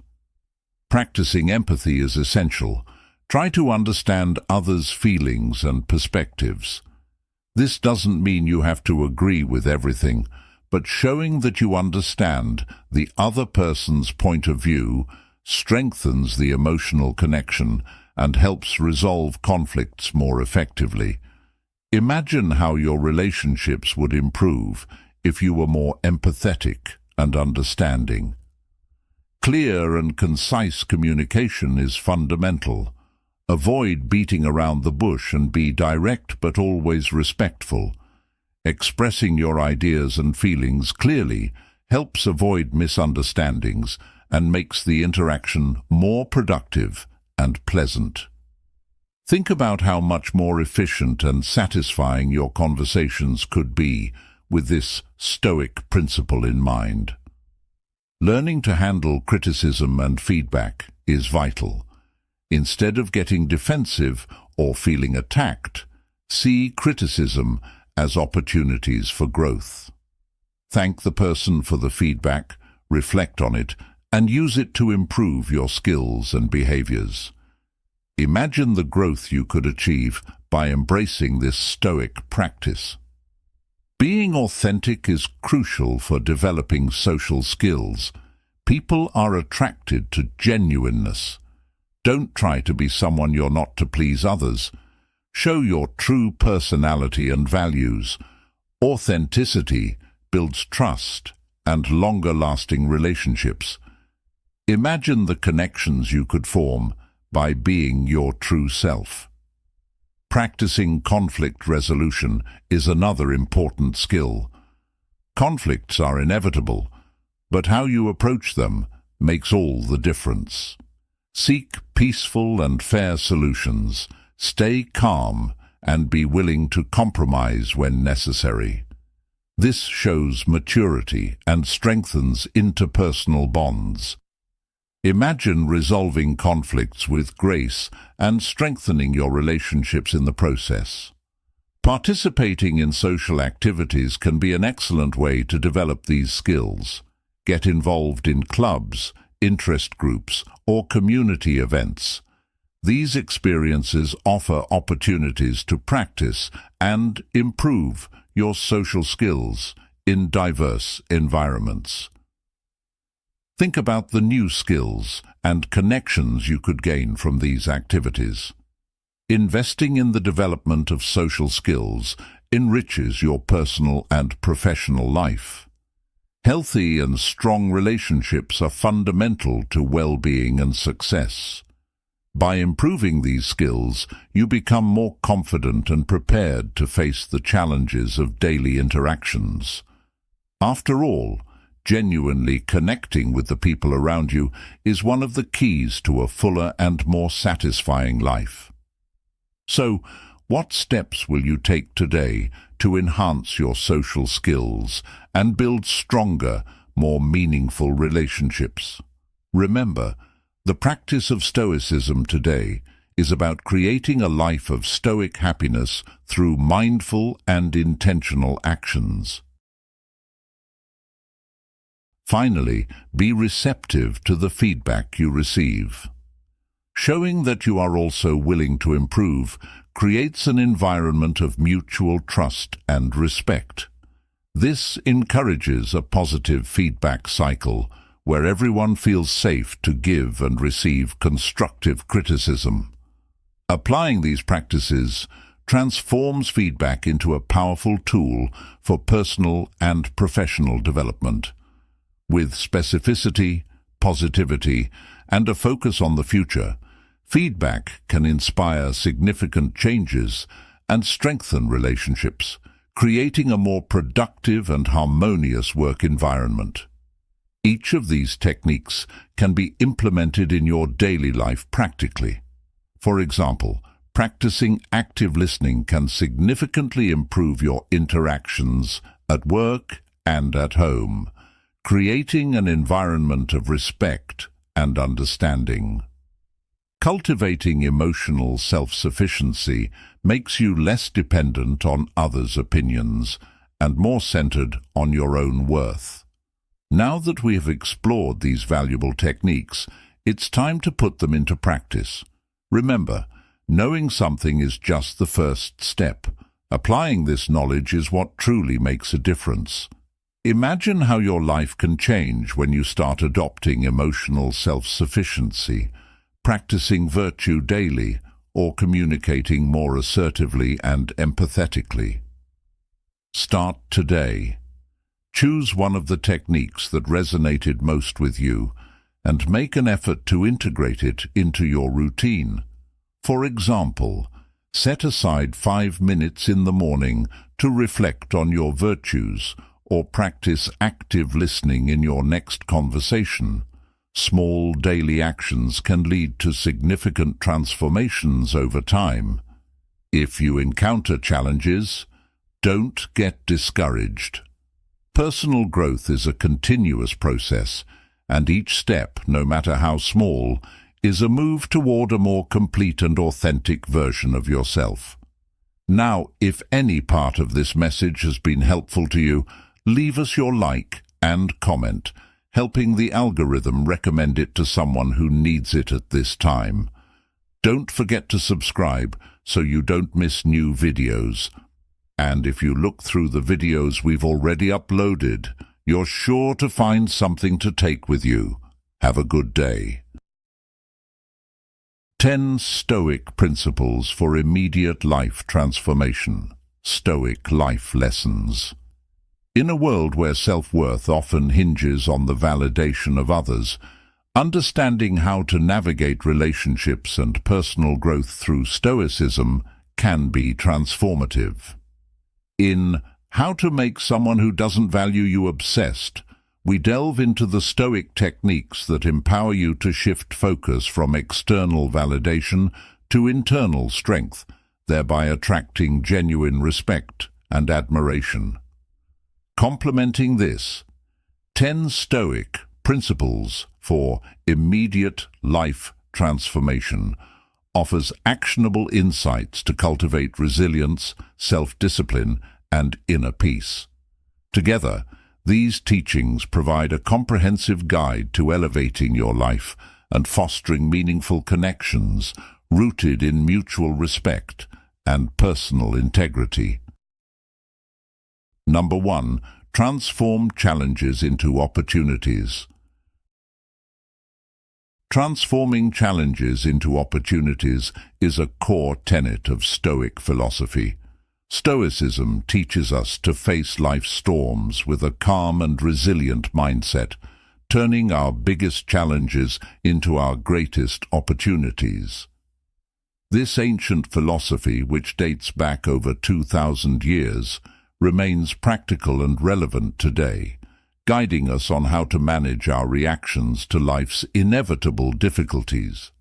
Practicing empathy is essential. Try to understand others' feelings and perspectives. This doesn't mean you have to agree with everything, but showing that you understand the other person's point of view strengthens the emotional connection and helps resolve conflicts more effectively. Imagine how your relationships would improve if you were more empathetic and understanding. Clear and concise communication is fundamental. Avoid beating around the bush and be direct but always respectful. Expressing your ideas and feelings clearly helps avoid misunderstandings and makes the interaction more productive and pleasant. Think about how much more efficient and satisfying your conversations could be with this Stoic principle in mind. Learning to handle criticism and feedback is vital. Instead of getting defensive or feeling attacked, see criticism as opportunities for growth. Thank the person for the feedback, reflect on it, and use it to improve your skills and behaviors. Imagine the growth you could achieve by embracing this Stoic practice. Being authentic is crucial for developing social skills. People are attracted to genuineness. Don't try to be someone you're not to please others. Show your true personality and values. Authenticity builds trust and longer-lasting relationships. Imagine the connections you could form by being your true self. Practicing conflict resolution is another important skill. Conflicts are inevitable, but how you approach them makes all the difference. Seek peaceful and fair solutions, stay calm, and be willing to compromise when necessary. This shows maturity and strengthens interpersonal bonds. Imagine resolving conflicts with grace and strengthening your relationships in the process. Participating in social activities can be an excellent way to develop these skills. Get involved in clubs, interest groups, or community events. These experiences offer opportunities to practice and improve your social skills in diverse environments. Think about the new skills and connections you could gain from these activities. Investing in the development of social skills enriches your personal and professional life. Healthy and strong relationships are fundamental to well-being and success. By improving these skills, you become more confident and prepared to face the challenges of daily interactions. After all, genuinely connecting with the people around you is one of the keys to a fuller and more satisfying life. So, what steps will you take today to enhance your social skills and build stronger, more meaningful relationships? Remember, the practice of Stoicism today is about creating a life of Stoic happiness through mindful and intentional actions. Finally, be receptive to the feedback you receive. Showing that you are also willing to improve creates an environment of mutual trust and respect. This encourages a positive feedback cycle where everyone feels safe to give and receive constructive criticism. Applying these practices transforms feedback into a powerful tool for personal and professional development. With specificity, positivity, and a focus on the future, feedback can inspire significant changes and strengthen relationships, creating a more productive and harmonious work environment. Each of these techniques can be implemented in your daily life practically. For example, practicing active listening can significantly improve your interactions at work and at home, creating an environment of respect and understanding. Cultivating emotional self-sufficiency makes you less dependent on others' opinions and more centered on your own worth. Now that we have explored these valuable techniques, it's time to put them into practice. Remember, knowing something is just the first step. Applying this knowledge is what truly makes a difference. Imagine how your life can change when you start adopting emotional self-sufficiency, practicing virtue daily, or communicating more assertively and empathetically. Start today. Choose one of the techniques that resonated most with you and make an effort to integrate it into your routine. For example, set aside 5 minutes in the morning to reflect on your virtues or practice active listening in your next conversation. Small daily actions can lead to significant transformations over time. If you encounter challenges, don't get discouraged. Personal growth is a continuous process, and each step, no matter how small, is a move toward a more complete and authentic version of yourself. Now, if any part of this message has been helpful to you, leave us your like and comment, helping the algorithm recommend it to someone who needs it at this time. Don't forget to subscribe so you don't miss new videos. And if you look through the videos we've already uploaded, you're sure to find something to take with you. Have a good day. 10 Stoic Principles for Immediate Life Transformation. Stoic Life Lessons. In a world where self-worth often hinges on the validation of others, understanding how to navigate relationships and personal growth through Stoicism can be transformative. In How to Make Someone Who Doesn't Value You Obsessed, we delve into the Stoic techniques that empower you to shift focus from external validation to internal strength, thereby attracting genuine respect and admiration. Complementing this, 10 Stoic Principles for Immediate Life Transformation offers actionable insights to cultivate resilience, self-discipline, and inner peace. Together, these teachings provide a comprehensive guide to elevating your life and fostering meaningful connections rooted in mutual respect and personal integrity. Number 1. Transform challenges into opportunities. Transforming challenges into opportunities is a core tenet of Stoic philosophy. Stoicism teaches us to face life's storms with a calm and resilient mindset, turning our biggest challenges into our greatest opportunities. This ancient philosophy, which dates back over 2,000 years, remains practical and relevant today, guiding us on how to manage our reactions to life's inevitable difficulties.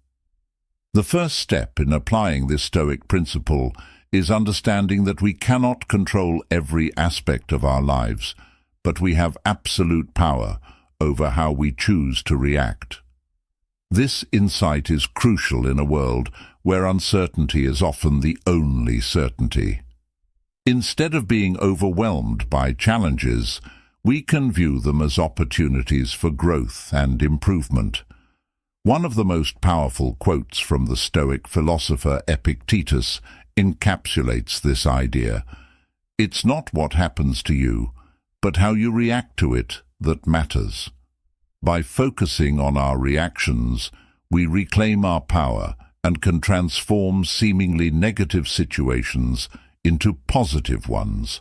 The first step in applying this Stoic principle is understanding that we cannot control every aspect of our lives, but we have absolute power over how we choose to react. This insight is crucial in a world where uncertainty is often the only certainty. Instead of being overwhelmed by challenges, we can view them as opportunities for growth and improvement. One of the most powerful quotes from the Stoic philosopher Epictetus encapsulates this idea. It's not what happens to you, but how you react to it that matters. By focusing on our reactions, we reclaim our power and can transform seemingly negative situations into positive ones.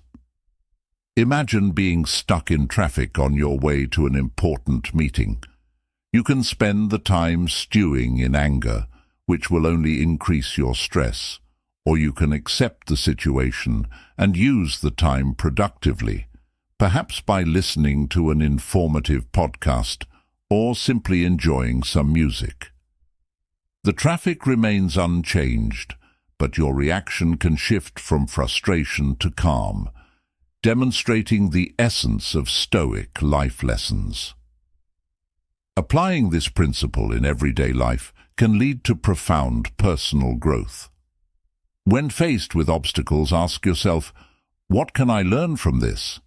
Imagine being stuck in traffic on your way to an important meeting. You can spend the time stewing in anger, which will only increase your stress, or you can accept the situation and use the time productively, perhaps by listening to an informative podcast or simply enjoying some music. The traffic remains unchanged, but your reaction can shift from frustration to calm, demonstrating the essence of Stoic life lessons. Applying this principle in everyday life can lead to profound personal growth. When faced with obstacles, ask yourself, what can I learn from this?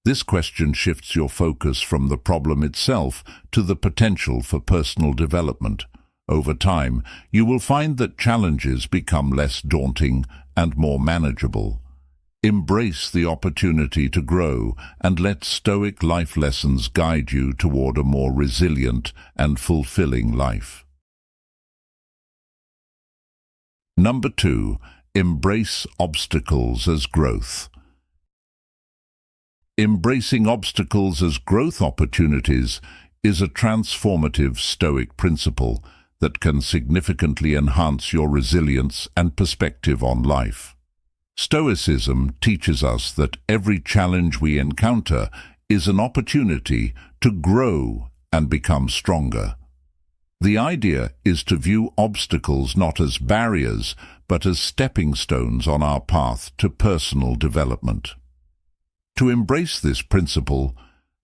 This question shifts your focus from the problem itself to the potential for personal development. Over time, you will find that challenges become less daunting and more manageable. Embrace the opportunity to grow and let Stoic life lessons guide you toward a more resilient and fulfilling life. Number 2. Embrace obstacles as growth. Embracing obstacles as growth opportunities is a transformative Stoic principle that can significantly enhance your resilience and perspective on life. Stoicism teaches us that every challenge we encounter is an opportunity to grow and become stronger. The idea is to view obstacles not as barriers, but as stepping stones on our path to personal development. To embrace this principle,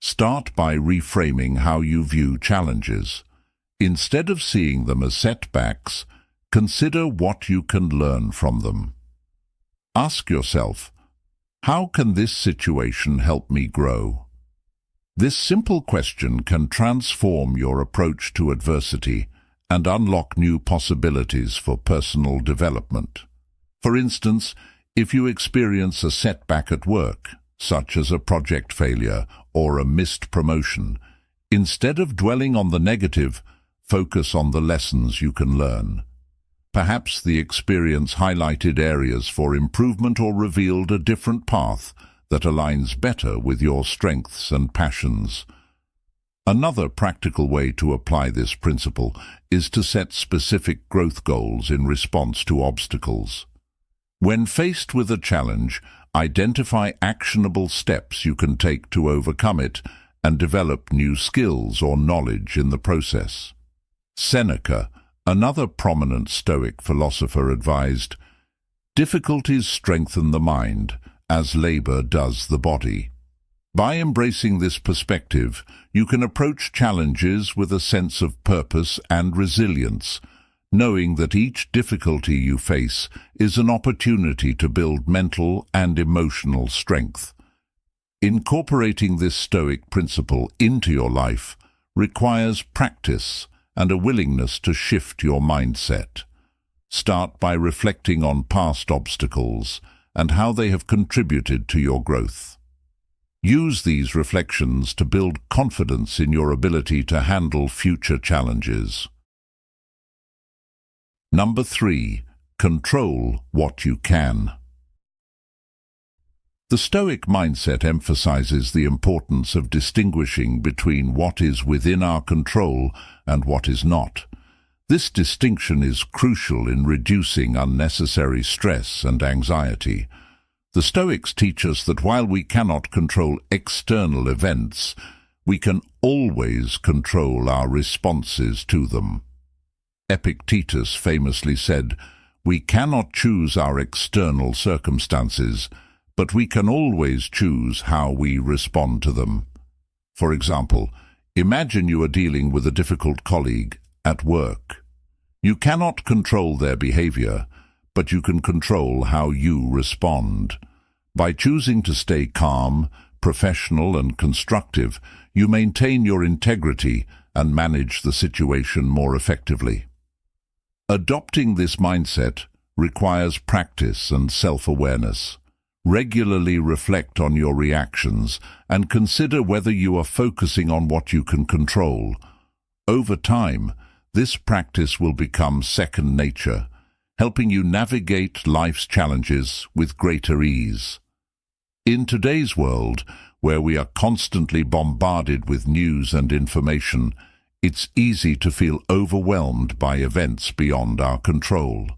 start by reframing how you view challenges. Instead of seeing them as setbacks, consider what you can learn from them. Ask yourself, how can this situation help me grow? This simple question can transform your approach to adversity and unlock new possibilities for personal development. For instance, if you experience a setback at work, such as a project failure or a missed promotion, instead of dwelling on the negative, focus on the lessons you can learn. Perhaps the experience highlighted areas for improvement or revealed a different path that aligns better with your strengths and passions. Another practical way to apply this principle is to set specific growth goals in response to obstacles. When faced with a challenge, identify actionable steps you can take to overcome it and develop new skills or knowledge in the process. Seneca, another prominent Stoic philosopher, advised, "Difficulties strengthen the mind, as labor does the body." By embracing this perspective, you can approach challenges with a sense of purpose and resilience, knowing that each difficulty you face is an opportunity to build mental and emotional strength. Incorporating this Stoic principle into your life requires practice and a willingness to shift your mindset. Start by reflecting on past obstacles and how they have contributed to your growth. Use these reflections to build confidence in your ability to handle future challenges. Number 3. Control what you can. The Stoic mindset emphasizes the importance of distinguishing between what is within our control and what is not. This distinction is crucial in reducing unnecessary stress and anxiety. The Stoics teach us that while we cannot control external events, we can always control our responses to them. Epictetus famously said, "We cannot choose our external circumstances, but we can always choose how we respond to them." For example, imagine you are dealing with a difficult colleague at work. You cannot control their behavior, but you can control how you respond. By choosing to stay calm, professional, and constructive, you maintain your integrity and manage the situation more effectively. Adopting this mindset requires practice and self-awareness. Regularly reflect on your reactions and consider whether you are focusing on what you can control. Over time, this practice will become second nature, helping you navigate life's challenges with greater ease. In today's world, where we are constantly bombarded with news and information, it's easy to feel overwhelmed by events beyond our control.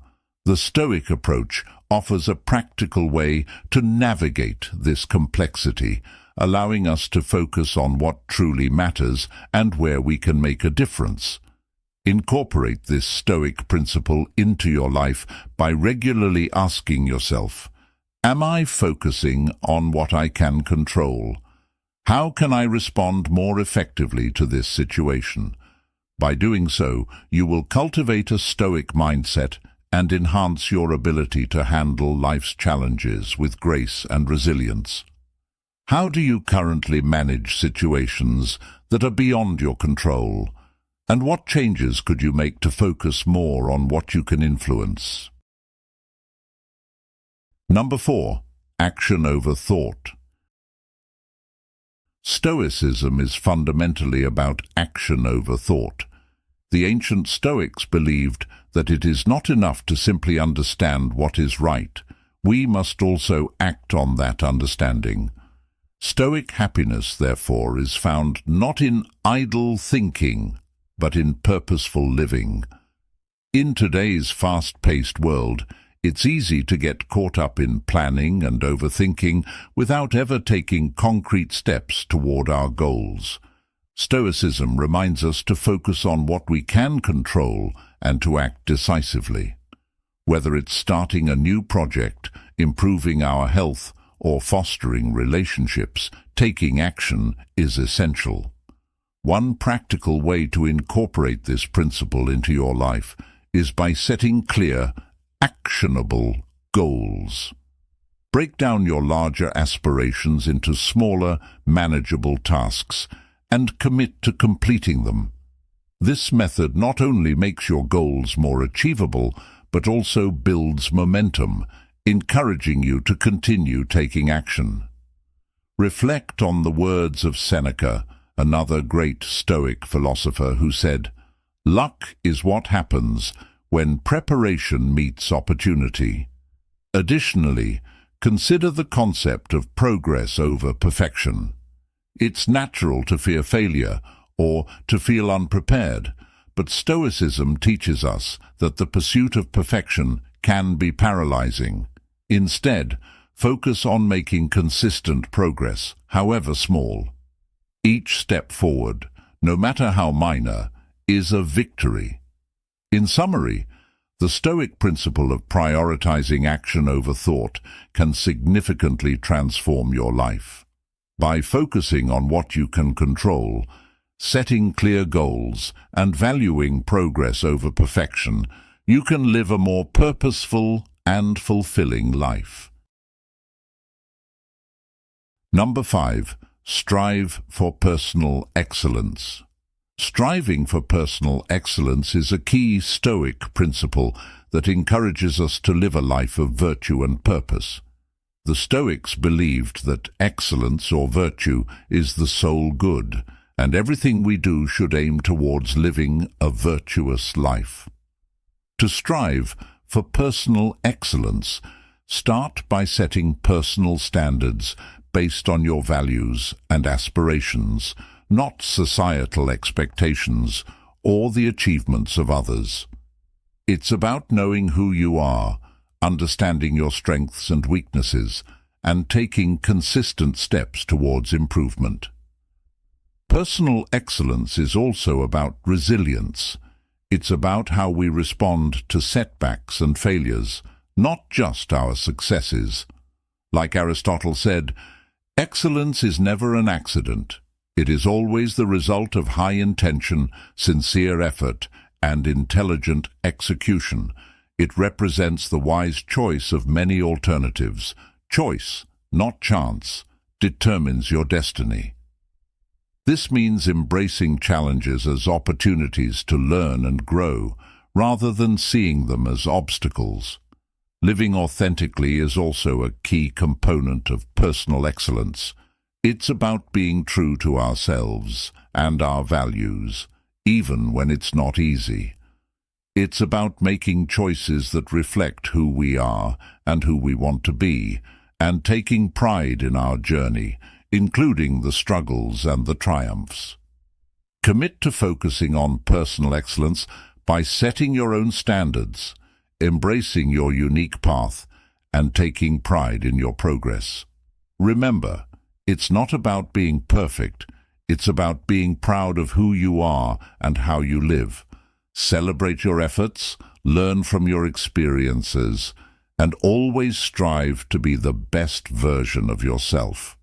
The Stoic approach offers a practical way to navigate this complexity, allowing us to focus on what truly matters and where we can make a difference. Incorporate this Stoic principle into your life by regularly asking yourself, "Am I focusing on what I can control? How can I respond more effectively to this situation?" By doing so, you will cultivate a Stoic mindset and enhance your ability to handle life's challenges with grace and resilience. How do you currently manage situations that are beyond your control? And what changes could you make to focus more on what you can influence? Number 4. Action over thought. Stoicism is fundamentally about action over thought. The ancient Stoics believed that it is not enough to simply understand what is right. We must also act on that understanding. Stoic happiness, therefore, is found not in idle thinking, but in purposeful living. In today's fast-paced world, it's easy to get caught up in planning and overthinking without ever taking concrete steps toward our goals. Stoicism reminds us to focus on what we can control and to act decisively. Whether it's starting a new project, improving our health, or fostering relationships, taking action is essential. One practical way to incorporate this principle into your life is by setting clear, actionable goals. Break down your larger aspirations into smaller, manageable tasks and commit to completing them. This method not only makes your goals more achievable, but also builds momentum, encouraging you to continue taking action. Reflect on the words of Seneca, another great Stoic philosopher, who said, "Luck is what happens when preparation meets opportunity." Additionally, consider the concept of progress over perfection. It's natural to fear failure or to feel unprepared, but Stoicism teaches us that the pursuit of perfection can be paralyzing. Instead, focus on making consistent progress, however small. Each step forward, no matter how minor, is a victory. In summary, the Stoic principle of prioritizing action over thought can significantly transform your life. By focusing on what you can control, setting clear goals, and valuing progress over perfection, you can live a more purposeful and fulfilling life. Number 5. Strive for personal excellence. Striving for personal excellence is a key Stoic principle that encourages us to live a life of virtue and purpose. The Stoics believed that excellence or virtue is the sole good, and everything we do should aim towards living a virtuous life. To strive for personal excellence, start by setting personal standards based on your values and aspirations, not societal expectations or the achievements of others. It's about knowing who you are, understanding your strengths and weaknesses, and taking consistent steps towards improvement. Personal excellence is also about resilience. It's about how we respond to setbacks and failures, not just our successes. Like Aristotle said, excellence is never an accident. It is always the result of high intention, sincere effort, and intelligent execution. It represents the wise choice of many alternatives. Choice, not chance, determines your destiny. This means embracing challenges as opportunities to learn and grow, rather than seeing them as obstacles. Living authentically is also a key component of personal excellence. It's about being true to ourselves and our values, even when it's not easy. It's about making choices that reflect who we are and who we want to be, and taking pride in our journey, including the struggles and the triumphs. Commit to focusing on personal excellence by setting your own standards, embracing your unique path, and taking pride in your progress. Remember, it's not about being perfect, it's about being proud of who you are and how you live. Celebrate your efforts, learn from your experiences, and always strive to be the best version of yourself.